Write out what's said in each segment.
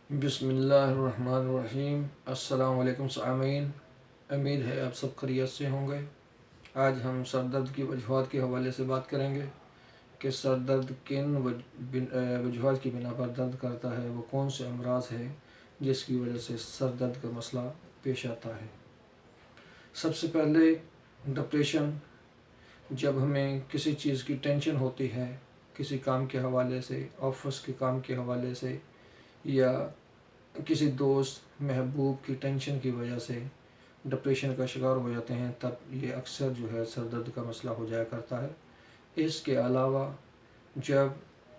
بسم اللہ الرحمن الرحیم۔ السلام علیکم سامعین، امید ہے آپ سب خیریت سے ہوں گے۔ آج ہم سر درد کی وجوہات کے حوالے سے بات کریں گے کہ سر درد کن وجوہات کی بنا پر درد کرتا ہے، وہ کون سے امراض ہے جس کی وجہ سے سر درد کا مسئلہ پیش آتا ہے۔ سب سے پہلے ڈپریشن۔ جب ہمیں کسی چیز کی ٹینشن ہوتی ہے، کسی کام کے حوالے سے، آفس کے کام کے حوالے سے، یا کسی دوست محبوب کی ٹینشن کی وجہ سے ڈپریشن کا شکار ہو جاتے ہیں، تب یہ اکثر سر درد کا مسئلہ ہو جایا کرتا ہے۔ اس کے علاوہ جب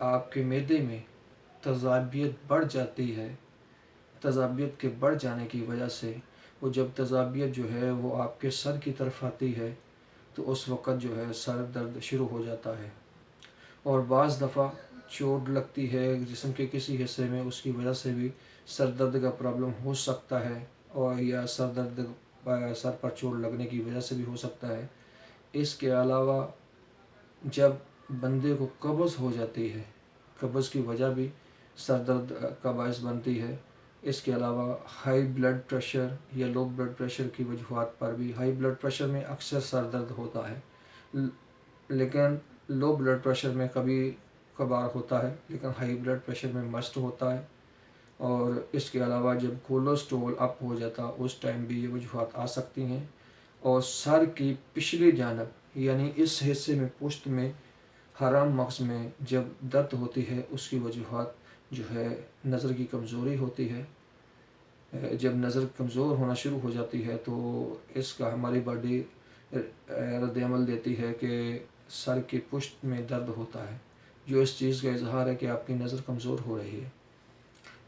آپ کے معدے میں تیزابیت بڑھ جاتی ہے، تیزابیت کے بڑھ جانے کی وجہ سے جب تیزابیت وہ آپ کے سر کی طرف آتی ہے تو اس وقت سر درد شروع ہو جاتا ہے۔ اور بعض دفعہ چوٹ لگتی ہے جسم کے کسی حصے میں، اس کی وجہ سے بھی سر درد کا پرابلم ہو سکتا ہے، اور یا سر پر چوٹ لگنے کی وجہ سے بھی ہو سکتا ہے۔ اس کے علاوہ جب بندے کو قبض ہو جاتی ہے، قبض کی وجہ بھی سر درد کا باعث بنتی ہے۔ اس کے علاوہ ہائی بلڈ پریشر یا لو بلڈ پریشر کی وجوہات پر بھی، ہائی بلڈ پریشر میں اکثر سر درد ہوتا ہے، لیکن لو بلڈ پریشر میں کبھی کبھار ہوتا ہے، لیکن ہائی بلڈ پریشر میں مسٹ ہوتا ہے۔ اور اس کے علاوہ جب کولیسٹرول اپ ہو جاتا، اس ٹائم بھی یہ وجوہات آ سکتی ہیں۔ اور سر کی پچھلی جانب یعنی اس حصے میں، پشت میں، حرام مغز میں جب درد ہوتی ہے، اس کی وجوہات نظر کی کمزوری ہوتی ہے۔ جب نظر کمزور ہونا شروع ہو جاتی ہے تو اس کا ہماری باڈی رد عمل دیتی ہے کہ سر کی پشت میں درد ہوتا ہے، جو اس چیز کا اظہار ہے کہ آپ کی نظر کمزور ہو رہی ہے۔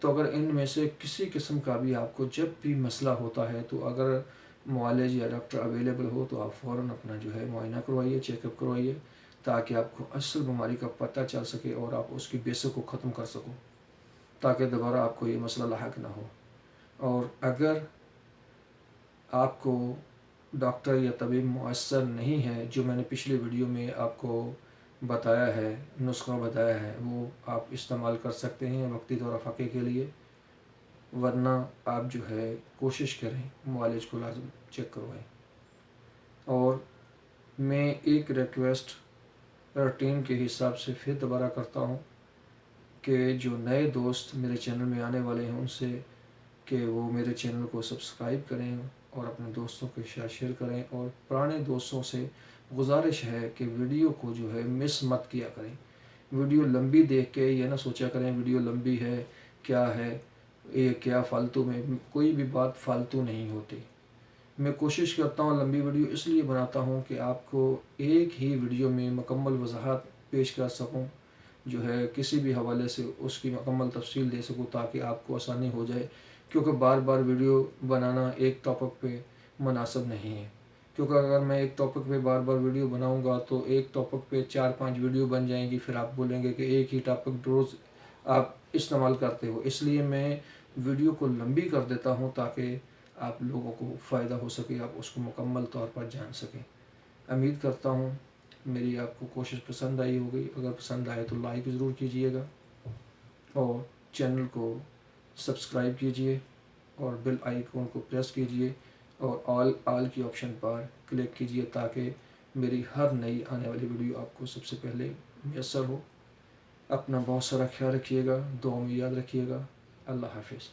تو اگر ان میں سے کسی قسم کا بھی آپ کو جب بھی مسئلہ ہوتا ہے، تو اگر معالج یا ڈاکٹر اویلیبل ہو تو آپ فوراً اپنا معائنہ کروائیے، چیک اپ کروائیے، تاکہ آپ کو اصل بیماری کا پتہ چل سکے اور آپ اس کی بیسک کو ختم کر سکو، تاکہ دوبارہ آپ کو یہ مسئلہ لاحق نہ ہو۔ اور اگر آپ کو ڈاکٹر یا طبیب میسر نہیں ہے، جو میں نے پچھلی ویڈیو میں آپ کو بتایا ہے، نسخہ بتایا ہے، وہ آپ استعمال کر سکتے ہیں وقتی طور فقے کے لیے، ورنہ آپ کوشش کریں معالج کو لازم چیک کروائیں۔ اور میں ایک ریکویسٹ روٹین کے حساب سے پھر دوبارہ کرتا ہوں کہ جو نئے دوست میرے چینل میں آنے والے ہیں ان سے کہ وہ میرے چینل کو سبسکرائب کریں اور اپنے دوستوں کے ساتھ شیئر کریں، اور پرانے دوستوں سے گزارش ہے کہ ویڈیو کو مس مت کیا کریں۔ ویڈیو لمبی دیکھ کے یہ نہ سوچا کریں ویڈیو لمبی ہے، کیا ہے یہ، کیا فالتو میں، کوئی بھی بات فالتو نہیں ہوتی۔ میں کوشش کرتا ہوں لمبی ویڈیو اس لیے بناتا ہوں کہ آپ کو ایک ہی ویڈیو میں مکمل وضاحت پیش کر سکوں، کسی بھی حوالے سے اس کی مکمل تفصیل دے سکوں، تاکہ آپ کو آسانی ہو جائے، کیونکہ بار بار ویڈیو بنانا ایک ٹاپک پہ مناسب نہیں ہے۔ کیونکہ اگر میں ایک ٹاپک پہ بار بار ویڈیو بناؤں گا تو ایک ٹاپک پہ 4-5 ویڈیو بن جائیں گی، پھر آپ بولیں گے کہ ایک ہی ٹاپک روز آپ استعمال کرتے ہو۔ اس لیے میں ویڈیو کو لمبی کر دیتا ہوں تاکہ آپ لوگوں کو فائدہ ہو سکے، آپ اس کو مکمل طور پر جان سکیں۔ امید کرتا ہوں میری آپ کو کوشش پسند آئی ہوگی۔ اگر پسند آئے تو لائک ضرور کیجیے گا، اور چینل کو سبسکرائب کیجیے، اور بیل آئیکن کو پریس کیجیے، اور آل کی آپشن پر کلک کیجیے، تاکہ میری ہر نئی آنے والی ویڈیو آپ کو سب سے پہلے میسر ہو۔ اپنا بہت سارا خیال رکھیے گا، دعاؤں میں یاد رکھیے گا۔ اللہ حافظ۔